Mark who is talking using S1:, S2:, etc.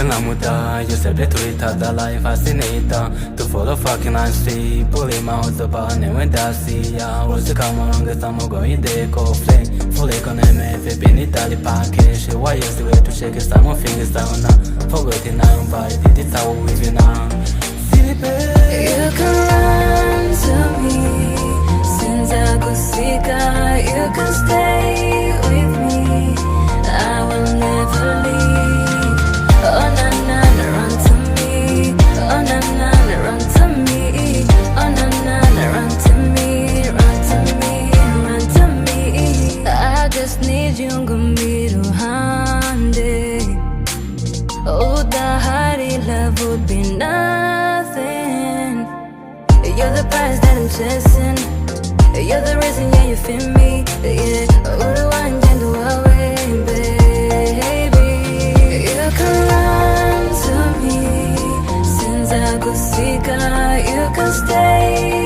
S1: Namuta, you said it to it at the life fascinator. To follow fucking I see, pulling my house upon and when I see ya. Was to come along the summer going there, go flame. Fully economy, if it been Italy package. Why is the way to shake it? Some fingers down now. Forgetting now, but it's how we live now.
S2: You can run to me since I go sick. You can stay with me. I will never leave. Oh na na, run to me. Oh na na, run to me. Oh na na, run to me, run to me, run to me. I just need you, Gumiru Hande. Oh, the hardy love would be nothing. You're the prize that I'm chasing. You're the reason, yeah, you feel me. Yeah, oh, the one and the away, baby. You can run to me since I go sick. You can stay